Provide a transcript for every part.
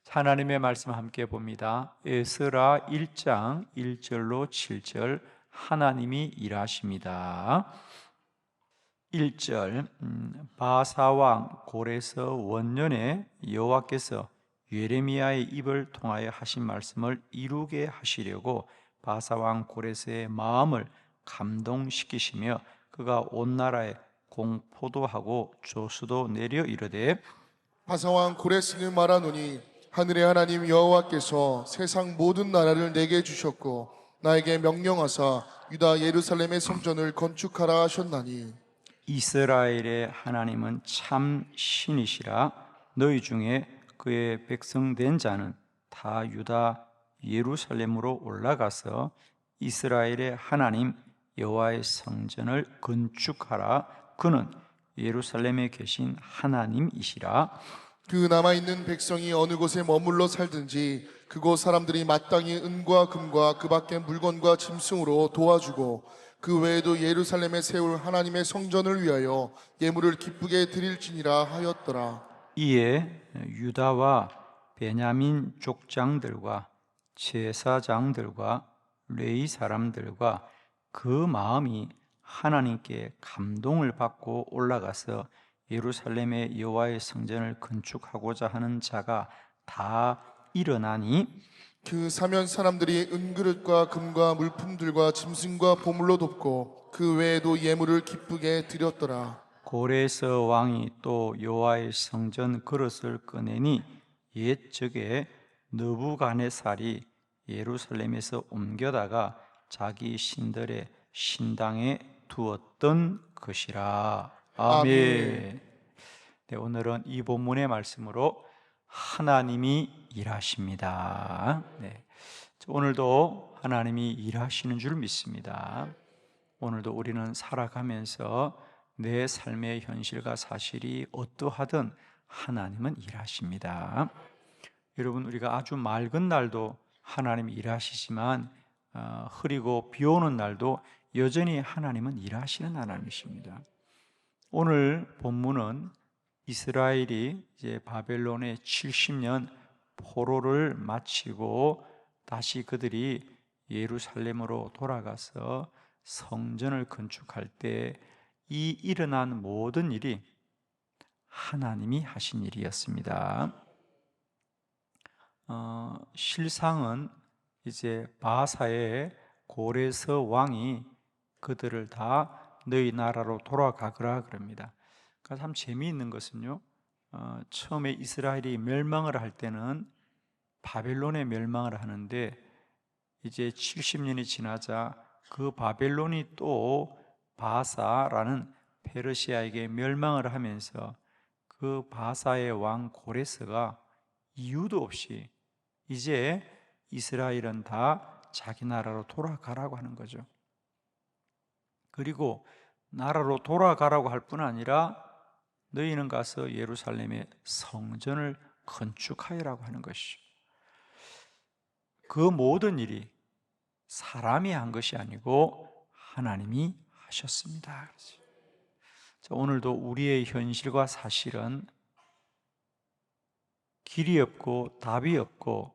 하나님의 말씀 함께 봅니다. 에스라 1장 1절로 7절 하나님이 일하십니다. 1절 바사왕 고레서 원년에 여호와께서 예레미야의 입을 통하여 하신 말씀을 이루게 하시려고 바사왕 고레서의 마음을 감동시키시며 그가 온 나라에 공포도 하고 조수도 내려 이르되 바사왕 고레스는 말하노니 하늘의 하나님 여호와께서 세상 모든 나라를 내게 주셨고 나에게 명령하사 유다 예루살렘의 성전을 건축하라 하셨나니 이스라엘의 하나님은 참 신이시라. 너희 중에 그의 백성된 자는 다 유다 예루살렘으로 올라가서 이스라엘의 하나님 여호와의 성전을 건축하라. 그는 예루살렘에 계신 하나님이시라. 그 남아있는 백성이 어느 곳에 머물러 살든지 그곳 사람들이 마땅히 은과 금과 그 밖의 물건과 짐승으로 도와주고 그 외에도 예루살렘에 세울 하나님의 성전을 위하여 예물을 기쁘게 드릴지니라 하였더라. 이에 유다와 베냐민 족장들과 제사장들과 레위 사람들과 그 마음이 하나님께 감동을 받고 올라가서 예루살렘의 여호와의 성전을 건축하고자 하는 자가 다 일어나니 그 사면 사람들이 은그릇과 금과 물품들과 짐승과 보물로 돕고 그 외에도 예물을 기쁘게 드렸더라. 고레서 왕이 또 여호와의 성전 그릇을 꺼내니 옛적에 느부갓네살이 예루살렘에서 옮겨다가 자기 신들의 신당에 두었던 것이라. 아멘. 네, 오늘은 이 본문의 말씀으로 하나님이 일하십니다. 네, 오늘도 하나님이 일하시는 줄 믿습니다. 오늘도 우리는 살아가면서 내 삶의 현실과 사실이 어떠하든 하나님은 일하십니다. 여러분, 우리가 아주 맑은 날도 하나님이 일하시지만 흐리고 비 오는 날도 여전히 하나님은 일하시는 하나님이십니다. 오늘 본문은 이스라엘이 이제 바벨론의 70년 포로를 마치고 다시 그들이 예루살렘으로 돌아가서 성전을 건축할 때 이 일어난 모든 일이 하나님이 하신 일이었습니다. 실상은 이제 바사의 고레서 왕이 그들을 다 너희 나라로 돌아가거라 그럽니다. 그러니까 참 재미있는 것은요, 처음에 이스라엘이 멸망을 할 때는 바벨론에 멸망을 하는데 이제 70년이 지나자 그 바벨론이 또 바사라는 페르시아에게 멸망을 하면서 그 바사의 왕 고레스가 이유도 없이 이제 이스라엘은 다 자기 나라로 돌아가라고 하는 거죠. 그리고 나라로 돌아가라고 할 뿐 아니라 너희는 가서 예루살렘의 성전을 건축하여라고 하는 것이죠. 그 모든 일이 사람이 한 것이 아니고 하나님이 하셨습니다. 자, 오늘도 우리의 현실과 사실은 길이 없고 답이 없고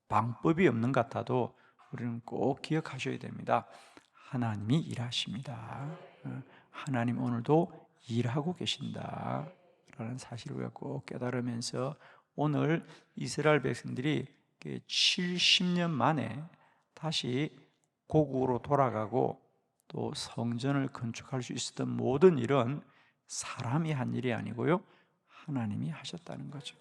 방법이 없는 것 같아도 우리는 꼭 기억하셔야 됩니다. 하나님이 일하십니다. 하나님 오늘도 일하고 계신다 라는 사실을 우리가 꼭 깨달으면서 오늘 이스라엘 백성들이 70년 만에 다시 고국으로 돌아가고 또 성전을 건축할 수 있었던 모든 일은 사람이 한 일이 아니고요, 하나님이 하셨다는 거죠.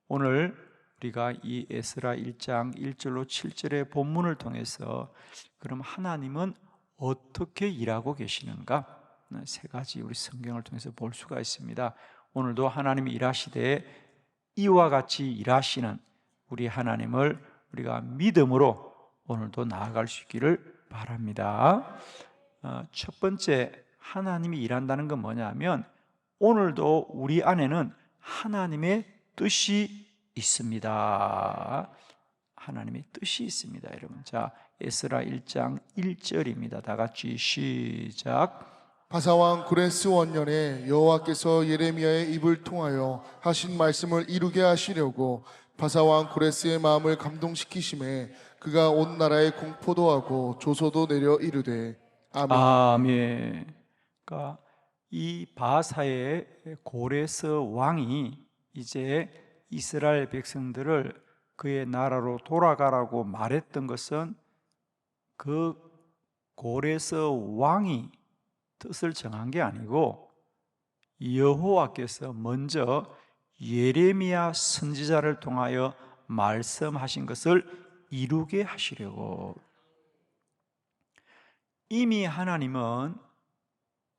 오늘 우리가 이 에스라 1장 1절로 7절의 본문을 통해서 그럼 하나님은 어떻게 일하고 계시는가? 세 가지 우리 성경을 통해서 볼 수가 있습니다. 오늘도 하나님이 일하시되 이와 같이 일하시는 우리 하나님을 우리가 믿음으로 오늘도 나아갈 수 있기를 바랍니다. 첫 번째, 하나님이 일한다는 건 뭐냐면 오늘도 우리 안에는 하나님의 뜻이 있습니다. 하나님의 뜻이 있습니다, 여러분. 자, 에스라 1장 1절입니다. 다 같이 시작. 바사왕 고레스 원년에 여호와께서 예레미야의 입을 통하여 하신 말씀을 이루게 하시려고 바사왕 고레스의 마음을 감동시키심에 그가 온 나라에 공포도 하고 조소도 내려 이르되 아멘. 아멘. 그러니까 이 바사의 고레스 왕이 이제 이스라엘 백성들을 그의 나라로 돌아가라고 말했던 것은 그 고레스 왕이 뜻을 정한 게 아니고 여호와께서 먼저 예레미야 선지자를 통하여 말씀하신 것을 이루게 하시려고. 이미 하나님은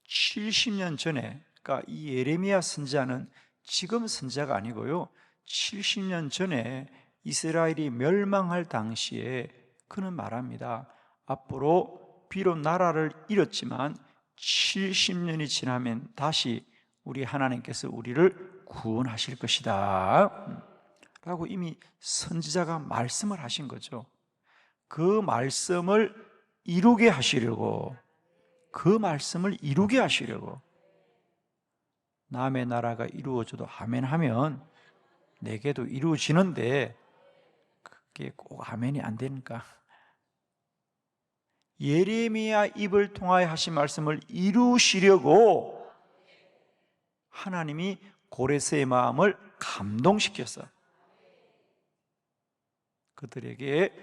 70년 전에, 그러니까 이 예레미야 선지자는 지금 선지자가 아니고요, 70년 전에 이스라엘이 멸망할 당시에 그는 말합니다. 앞으로 비록 나라를 잃었지만 70년이 지나면 다시 우리 하나님께서 우리를 구원하실 것이다 라고 이미 선지자가 말씀을 하신 거죠. 그 말씀을 이루게 하시려고, 그 말씀을 이루게 하시려고. 남의 나라가 이루어져도 아멘 하면 내게도 이루어지는데 그게 꼭 아멘이 안 되니까 예레미야 입을 통하여 하신 말씀을 이루시려고 하나님이 고레스의 마음을 감동시켰어. 그들에게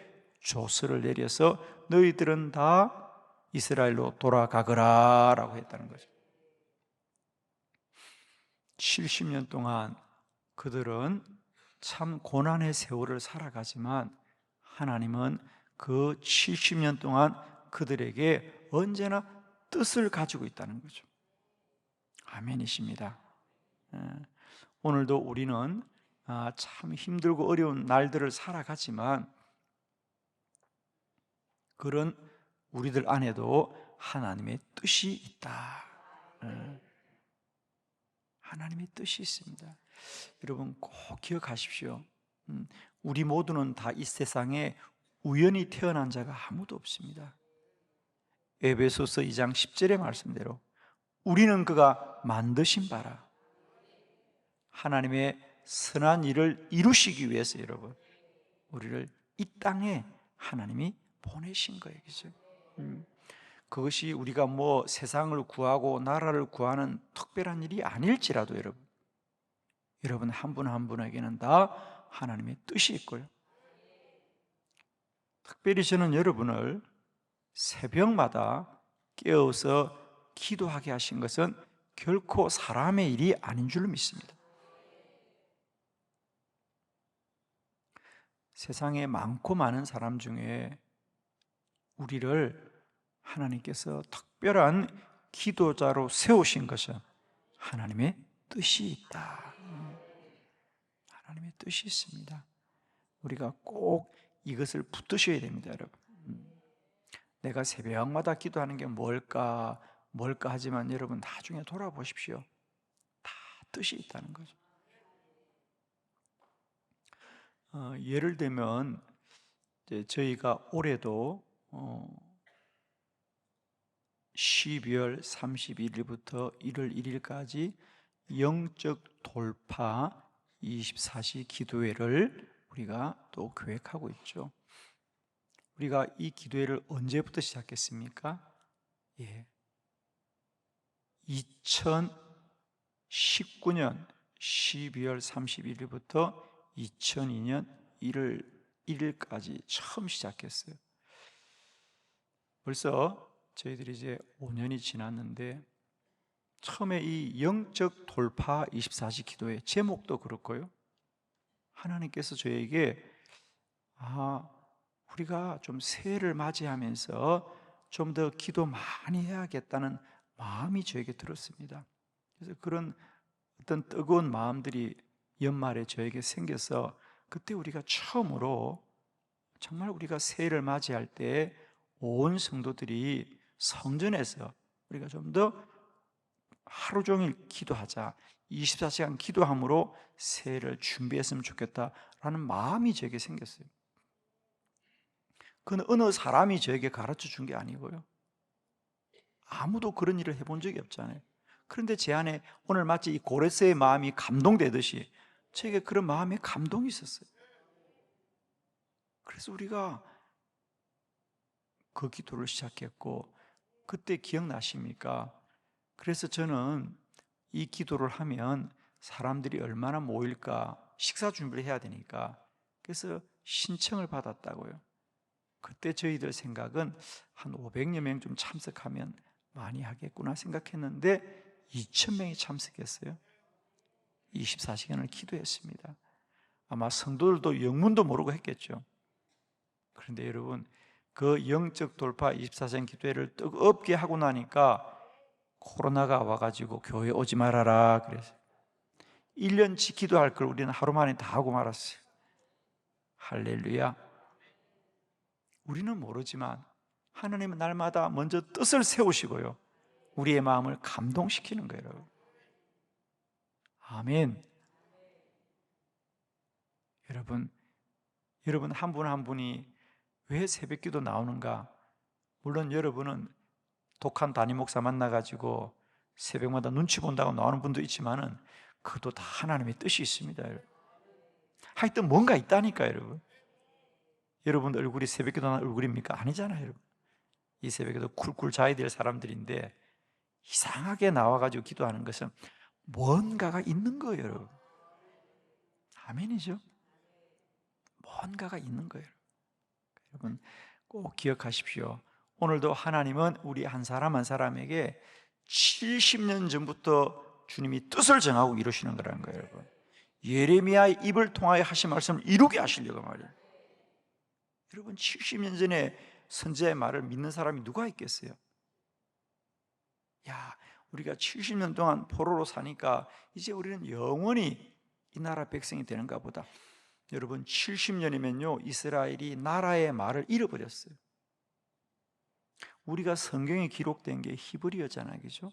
조서를 내려서 너희들은 다 이스라엘로 돌아가거라 라고 했다는 거죠. 70년 동안 그들은 참 고난의 세월을 살아가지만 하나님은 그 70년 동안 그들에게 언제나 뜻을 가지고 있다는 거죠. 아멘이십니다. 오늘도 우리는 참 힘들고 어려운 날들을 살아가지만 그런 우리들 안에도 하나님의 뜻이 있다. 하나님의 뜻이 있습니다. 여러분 꼭 기억하십시오. 우리 모두는 다 이 세상에 우연히 태어난 자가 아무도 없습니다. 에베소서 2장 10절의 말씀대로 우리는 그가 만드신 바라 하나님의 선한 일을 이루시기 위해서 여러분 우리를 이 땅에 하나님이 보내신 거예요. 그죠? 그것이 우리가 뭐 세상을 구하고 나라를 구하는 특별한 일이 아닐지라도 여러분 한 분 한 분에게는 다 하나님의 뜻이 있고요. 특별히 저는 여러분을 새벽마다 깨어서 기도하게 하신 것은 결코 사람의 일이 아닌 줄로 믿습니다. 세상에 많고 많은 사람 중에 우리를 하나님께서 특별한 기도자로 세우신 것은 하나님의 뜻이 있다. 하나님의 뜻이 있습니다. 우리가 꼭 이것을 붙드셔야 됩니다, 여러분. 내가 새벽마다 기도하는 게 뭘까 하지만 여러분 나중에 돌아보십시오. 다 뜻이 있다는 거죠. 예를 들면 저희가 올해도 12월 31일부터 1월 1일까지 영적 돌파 24시 기도회를 우리가 또 계획하고 있죠. 우리가 이 기도회를 언제부터 시작했습니까? 2019년 12월 31일부터 2002년 1월 1일까지 처음 시작했어요. 벌써 저희들이 이제 5년이 지났는데 처음에 이 영적 돌파 24시 기도회 제목도 그렇고요. 하나님께서 저에게 우리가 좀 새해를 맞이하면서 좀 더 기도 많이 해야겠다는 마음이 저에게 들었습니다. 그래서 그런 어떤 뜨거운 마음들이 연말에 저에게 생겨서 그때 우리가 처음으로 정말 우리가 새해를 맞이할 때 온 성도들이 성전에서 우리가 좀 더 하루 종일 기도하자, 24시간 기도함으로 새해를 준비했으면 좋겠다라는 마음이 저에게 생겼어요. 그건 어느 사람이 저에게 가르쳐 준 게 아니고요. 아무도 그런 일을 해본 적이 없잖아요. 그런데 제 안에 오늘 마치 이 고레스의 마음이 감동되듯이 저에게 그런 마음의 감동이 있었어요. 그래서 우리가 그 기도를 시작했고, 그때 기억나십니까? 그래서 저는 이 기도를 하면 사람들이 얼마나 모일까, 식사 준비를 해야 되니까, 그래서 신청을 받았다고요. 그때 저희들 생각은 한 500여 명 좀 참석하면 많이 하겠구나 생각했는데 2,000명이 참석했어요. 24시간을 기도했습니다. 아마 성도들도 영문도 모르고 했겠죠. 그런데 여러분, 그 영적 돌파 24시간 기도회를 뜨겁게 하고 나니까 코로나가 와가지고 교회 오지 말아라 그래서 1년치 기도할 걸 우리는 하루 만에 다 하고 말았어요. 할렐루야. 우리는 모르지만 하나님은 날마다 먼저 뜻을 세우시고요, 우리의 마음을 감동시키는 거예요, 여러분. 아멘. 여러분 한 분 한 분이 왜 새벽기도 나오는가? 물론 여러분은 독한 담임 목사 만나가지고 새벽마다 눈치 본다고 나오는 분도 있지만은 그것도 다 하나님의 뜻이 있습니다, 여러분. 하여튼 뭔가 있다니까요, 여러분. 여러분 얼굴이 새벽기도 하는 얼굴입니까? 아니잖아요, 여러분. 이 새벽에도 쿨쿨 자야 될 사람들인데 이상하게 나와가지고 기도하는 것은 뭔가가 있는 거예요, 여러분. 아멘이죠? 뭔가가 있는 거예요. 여러분 꼭 기억하십시오. 오늘도 하나님은 우리 한 사람 한 사람에게 70년 전부터 주님이 뜻을 정하고 이루시는 거라는 거예요, 여러분. 예레미야의 입을 통하여 하신 말씀을 이루게 하시려고 말이에요. 여러분 70년 전에 선지자의 말을 믿는 사람이 누가 있겠어요? 야, 우리가 70년 동안 포로로 사니까 이제 우리는 영원히 이 나라 백성이 되는가 보다. 여러분 70년이면요 이스라엘이 나라의 말을 잃어버렸어요. 우리가 성경에 기록된 게 히브리어잖아요, 그죠?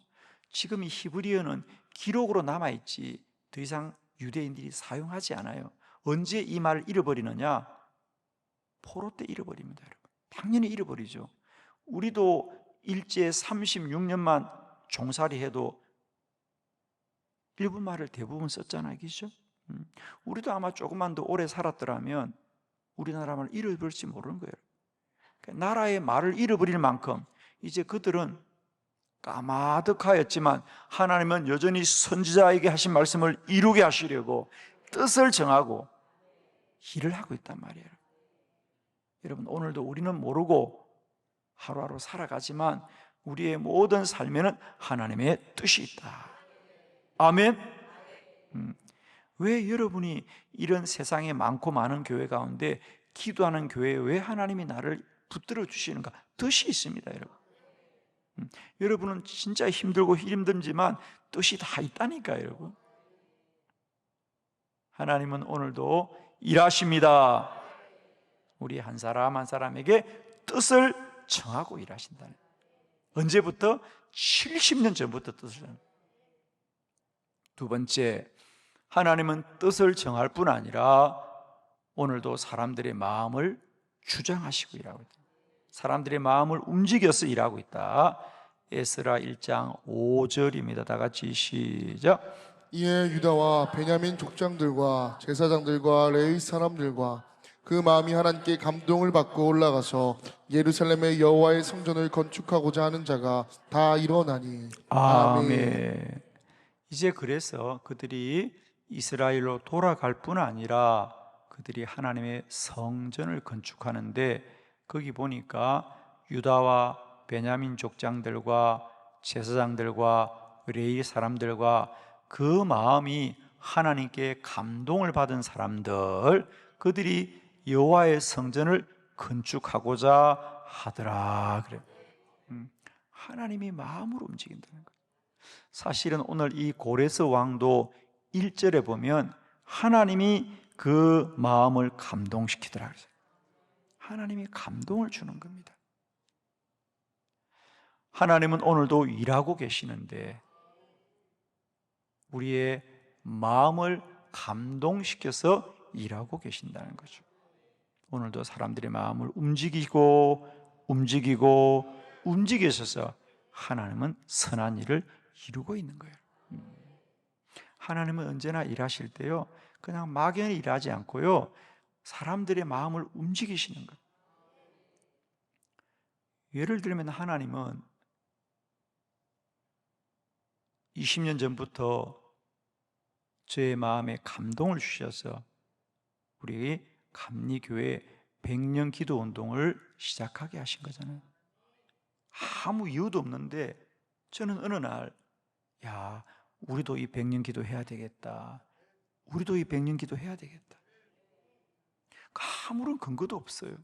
지금 이 히브리어는 기록으로 남아있지 더 이상 유대인들이 사용하지 않아요. 언제 이 말을 잃어버리느냐? 포로 때 잃어버립니다, 여러분. 당연히 잃어버리죠. 우리도 일제 36년만 종살이 해도 일본 말을 대부분 썼잖아요, 그죠? 우리도 아마 조금만 더 오래 살았더라면 우리나라 말을 잃어버릴지 모르는 거예요. 그러니까 나라의 말을 잃어버릴 만큼 이제 그들은 까마득하였지만 하나님은 여전히 선지자에게 하신 말씀을 이루게 하시려고 뜻을 정하고 일을 하고 있단 말이에요. 여러분 오늘도 우리는 모르고 하루하루 살아가지만 우리의 모든 삶에는 하나님의 뜻이 있다. 아멘. 왜 여러분이 이런 세상에 많고 많은 교회 가운데 기도하는 교회에 왜 하나님이 나를 붙들어 주시는가? 뜻이 있습니다, 여러분. 여러분은 진짜 힘들고 힘들지만 뜻이 다 있다니까요, 여러분. 하나님은 오늘도 일하십니다. 우리 한 사람 한 사람에게 뜻을 정하고 일하신다는. 언제부터? 70년 전부터 뜻을 정합니다. 두 번째, 하나님은 뜻을 정할 뿐 아니라 오늘도 사람들의 마음을 주장하시고 일하고 있다. 사람들의 마음을 움직여서 일하고 있다. 에스라 1장 5절입니다. 다 같이 시작. 이에 유다와 베냐민 족장들과 제사장들과 레위 사람들과 그 마음이 하나님께 감동을 받고 올라가서 예루살렘의 여호와의 성전을 건축하고자 하는 자가 다 일어나니. 아멘. 이제 그래서 그들이 이스라엘로 돌아갈 뿐 아니라 그들이 하나님의 성전을 건축하는데 거기 보니까 유다와 베냐민 족장들과 제사장들과 레위 사람들과 그 마음이 하나님께 감동을 받은 사람들, 그들이 여호와의 성전을 건축하고자 하더라. 그래. 하나님이 마음으로 움직인다는 거예요. 사실은 오늘 이 고레스 왕도 1절에 보면 하나님이 그 마음을 감동시키더라. 하나님이 감동을 주는 겁니다. 하나님은 오늘도 일하고 계시는데 우리의 마음을 감동시켜서 일하고 계신다는 거죠. 오늘도 사람들의 마음을 움직이셔서 하나님은 선한 일을 이루고 있는 거예요. 하나님은 언제나 일하실 때요 그냥 막연히 일하지 않고요 사람들의 마음을 움직이시는 것. 예를 들면 하나님은 20년 전부터 저의 마음에 감동을 주셔서 우리 감리교회 100년 기도 운동을 시작하게 하신 거잖아요. 아무 이유도 없는데 저는 어느 날, 야, 우리도 이 100년 기도 해야 되겠다. 우리도 이 100년 기도 해야 되겠다. 아무런 근거도 없어요.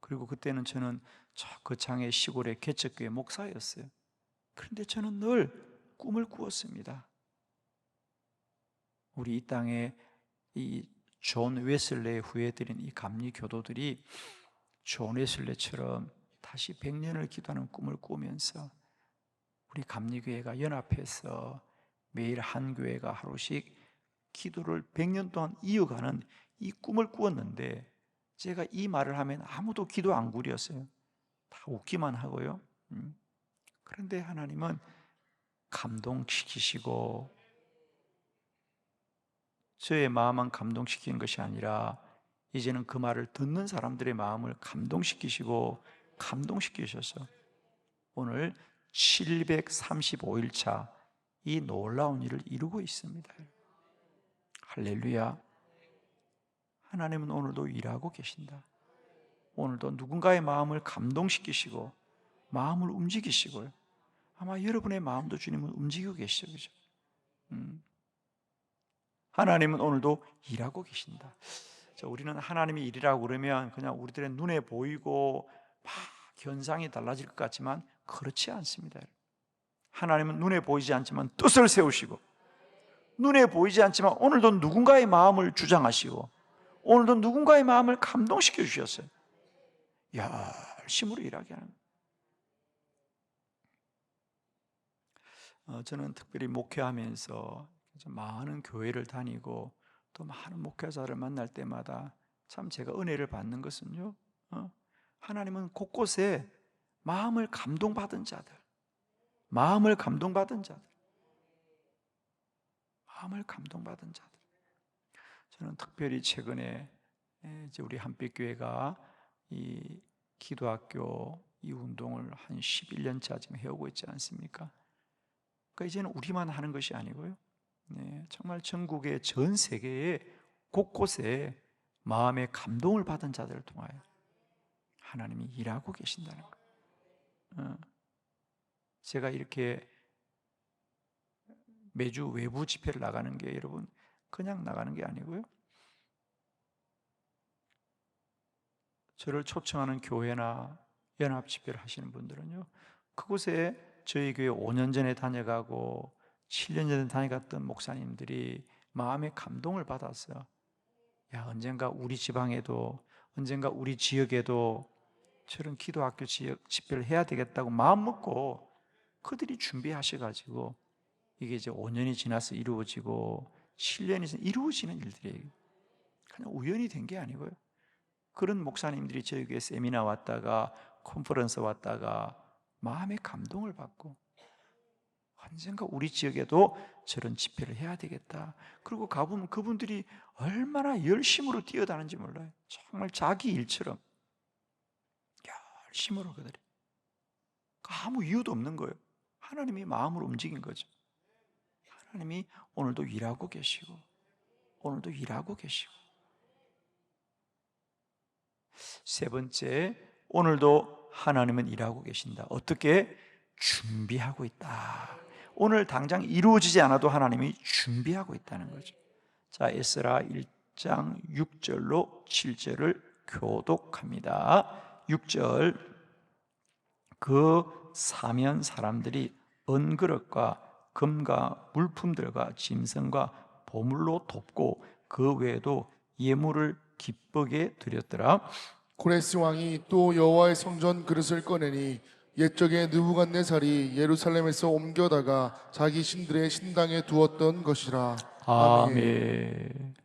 그리고 그때는 저는 저 거창의 시골의 개척교회 목사였어요. 그런데 저는 늘 꿈을 꾸었습니다. 우리 이 땅에 이 존 웨슬레의 후예들인 이 감리 교도들이 존 웨슬레처럼 다시 100년을 기도하는 꿈을 꾸면서 우리 감리교회가 연합해서 매일 한 교회가 하루씩 기도를 100년 동안 이어가는 이 꿈을 꾸었는데, 제가 이 말을 하면 아무도 기도 안 구렸어요. 다 웃기만 하고요. 그런데 하나님은 감동시키시고, 저의 마음만 감동시키는 것이 아니라 이제는 그 말을 듣는 사람들의 마음을 감동시키셔서 오늘 735일차 이 놀라운 일을 이루고 있습니다. 할렐루야. 하나님은 오늘도 일하고 계신다. 오늘도 누군가의 마음을 감동시키시고 마음을 움직이시고요. 아마 여러분의 마음도 주님은 움직이고 계시죠. 그죠? 하나님은 오늘도 일하고 계신다. 우리는 하나님이 일이라고 그러면 그냥 우리들의 눈에 보이고 막 현상이 달라질 것 같지만 그렇지 않습니다. 하나님은 눈에 보이지 않지만 뜻을 세우시고, 눈에 보이지 않지만 오늘도 누군가의 마음을 주장하시고, 오늘도 누군가의 마음을 감동시켜 주셨어요. 열심으로 일하게 하는 거예요. 저는 특별히 목회하면서 많은 교회를 다니고 또 많은 목회자를 만날 때마다 참 제가 은혜를 받는 것은요, 하나님은 곳곳에 마음을 감동받은 자들, 마음을 감동받은 자들, 저는 특별히 최근에 이제 우리 한빛교회가 이 기도학교 이 운동을 한 11년차 지금 해오고 있지 않습니까? 그러니까 이제는 우리만 하는 것이 아니고요, 정말 전국의 전 세계의 곳곳에 마음의 감동을 받은 자들을 통하여 하나님이 일하고 계신다는 거예요. 제가 이렇게 매주 외부 집회를 나가는 게 여러분 그냥 나가는 게 아니고요, 저를 초청하는 교회나 연합 집회를 하시는 분들은요, 그곳에 저희 교회 5년 전에 다녀가고 7년 전에 다녀갔던 목사님들이 마음의 감동을 받았어요. 언젠가 우리 지방에도, 언젠가 우리 지역에도 저런 기도학교 지역 집회를 해야 되겠다고 마음 먹고 그들이 준비하셔가지고 이게 이제 5년이 지나서 이루어지고 7년이 지나서 이루어지는 일들이에요. 그냥 우연이 된 게 아니고요, 그런 목사님들이 저희 교회 세미나 왔다가 컨퍼런스 왔다가 마음의 감동을 받고 언젠가 우리 지역에도 저런 집회를 해야 되겠다. 그리고 가보면 그분들이 얼마나 열심으로 뛰어다는지 몰라요. 정말 자기 일처럼 열심으로 그들이, 아무 이유도 없는 거예요. 하나님이 마음을 움직인 거죠. 하나님이 오늘도 일하고 계시고, 오늘도 일하고 계시고. 세 번째, 오늘도 하나님은 일하고 계신다. 어떻게? 준비하고 있다. 오늘 당장 이루어지지 않아도 하나님이 준비하고 있다는 거죠. 자, 에스라 1장 6절로 7절을 교독합니다. 6절, 그 사면 사람들이 은그릇과 금과 물품들과 짐승과 보물로 돕고 그 외에도 예물을 기쁘게 드렸더라. 고레스 왕이 또 여호와의 성전 그릇을 꺼내니 옛적에 느부갓네살이 예루살렘에서 옮겨다가 자기 신들의 신당에 두었던 것이라. 아멘. 아멘.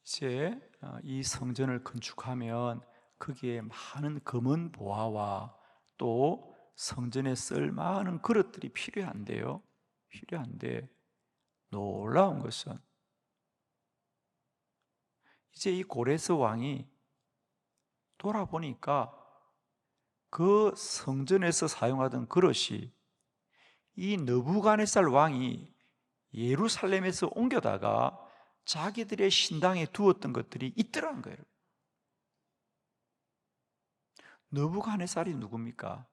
이제 이 성전을 건축하면 거기에 많은 금은 보화와 또 성전에 쓸 많은 그릇들이 필요한데요. 필요한데 놀라운 것은 이제 이 고레스 왕이 돌아보니까 그 성전에서 사용하던 그릇이 이 느부갓네살 왕이 예루살렘에서 옮겨다가 자기들의 신당에 두었던 것들이 있더라는 거예요. 느부갓네살이 누굽니까?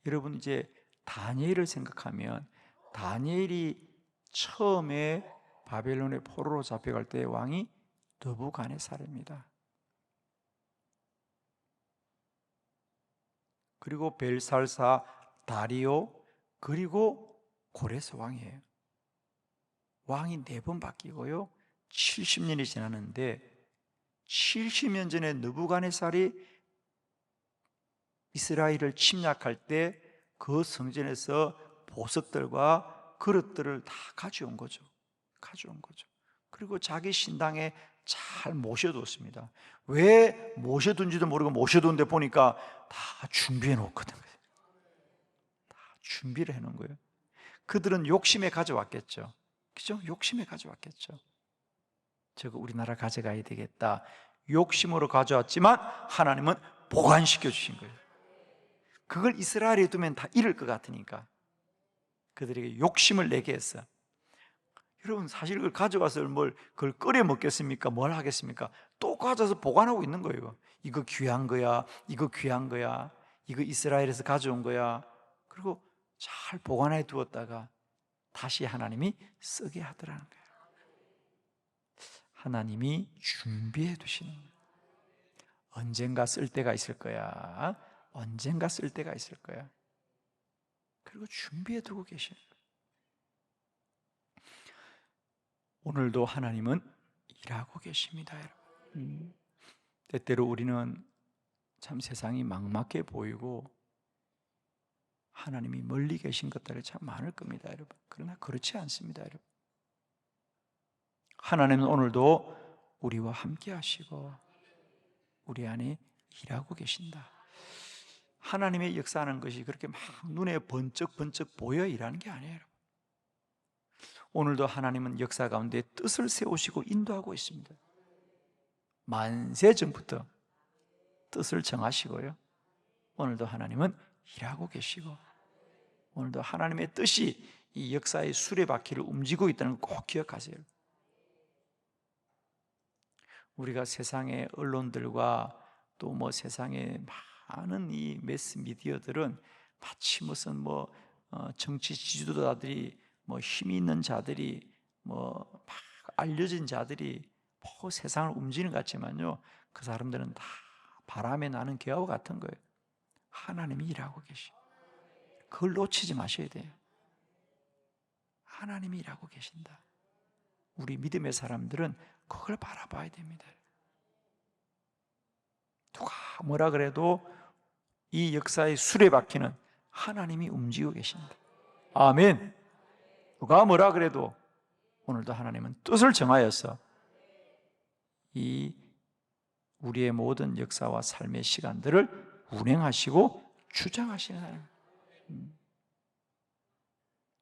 여러분 이제 다니엘을 생각하면 다니엘이 처음에 바벨론의 포로로 잡혀갈 때 왕이 느부갓네살입니다. 그리고 벨살사, 다리오, 그리고 고레스 왕이에요. 왕이 4번 바뀌고요 70년이 지났는데 70년 전에 느부갓네살이 이스라엘을 침략할 때 그 성전에서 보석들과 그릇들을 다 가져온 거죠. 그리고 자기 신당에 잘 모셔뒀습니다. 왜 모셔둔지도 모르고 모셔둔데 보니까 다 준비해 놓거든요. 다 준비를 해놓은 거예요. 그들은 욕심에 가져왔겠죠. 그죠? 욕심에 가져왔겠죠. 저거 우리나라 가져가야 되겠다. 욕심으로 가져왔지만 하나님은 보관시켜 주신 거예요. 그걸 이스라엘에 두면 다 잃을 것 같으니까 그들에게 욕심을 내게 했어. 여러분 사실 그걸 가져와서 그걸 끓여 먹겠습니까? 뭘 하겠습니까? 또 가져와서 보관하고 있는 거예요. 이거 귀한 거야, 이거 귀한 거야, 이거 이스라엘에서 가져온 거야. 그리고 잘 보관해 두었다가 다시 하나님이 쓰게 하더라는 거예요. 하나님이 준비해 두시는 거예요. 언젠가 쓸 때가 있을 거야. 언젠가 쓸 때가 있을 거야. 그리고 준비해 두고 계셔요. 오늘도 하나님은 일하고 계십니다, 여러분. 때때로 우리는 참 세상이 막막해 보이고 하나님이 멀리 계신 것들이 참 많을 겁니다, 여러분. 그러나 그렇지 않습니다, 여러분. 하나님은 오늘도 우리와 함께 하시고 우리 안에 일하고 계신다. 하나님의 역사하는 것이 그렇게 막 눈에 번쩍번쩍 보여 일하는 게 아니에요. 오늘도 하나님은 역사 가운데 뜻을 세우시고 인도하고 있습니다. 만세 전부터 뜻을 정하시고요. 오늘도 하나님은 일하고 계시고 오늘도 하나님의 뜻이 이 역사의 수레바퀴를 움직이고 있다는 걸 꼭 기억하세요. 우리가 세상의 언론들과 또 뭐 세상의 많은 이 매스미디어들은 마치 무슨 정치 지도자들이 힘이 있는 자들이 막 알려진 자들이 세상을 움직이는 것 같지만요, 그 사람들은 다 바람에 나는 겨와 같은 거예요. 하나님이 일하고 계시. 그걸 놓치지 마셔야 돼요. 하나님이 일하고 계신다. 우리 믿음의 사람들은 그걸 바라봐야 됩니다. 누가 뭐라 그래도 이 역사의 수레바퀴는 하나님이 움직이고 계신다. 아멘. 누가 뭐라 그래도 오늘도 하나님은 뜻을 정하여서 이 우리의 모든 역사와 삶의 시간들을 운행하시고 주장하시는 하나님.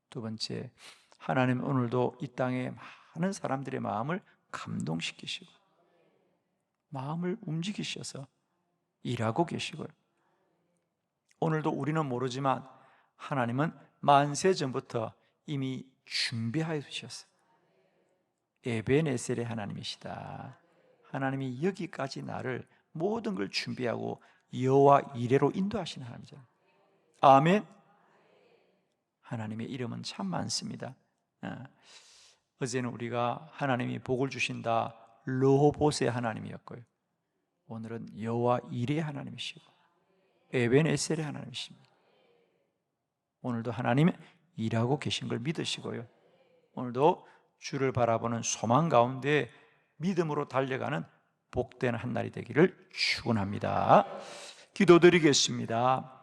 두 번째, 하나님 오늘도 이 땅에 많은 사람들의 마음을 감동시키시고 마음을 움직이셔서 일하고 계시고요. 오늘도 우리는 모르지만 하나님은 만세 전부터 이미 준비하여 두셨어요. 에벤에셀의 하나님이시다. 하나님이 여기까지 나를 모든 걸 준비하고 여호와 이레로 인도하시는 하나님이죠. 아멘. 하나님의 이름은 참 많습니다. 어제는 우리가 하나님이 복을 주신다 르호봇의 하나님이었고요. 오늘은 여호와 이레의 하나님이시고 에벤에셀의 하나님이십니다. 오늘도 하나님 일하고 계신 걸 믿으시고요. 오늘도 주를 바라보는 소망 가운데 믿음으로 달려가는 복된 한 날이 되기를 축원합니다. 기도드리겠습니다.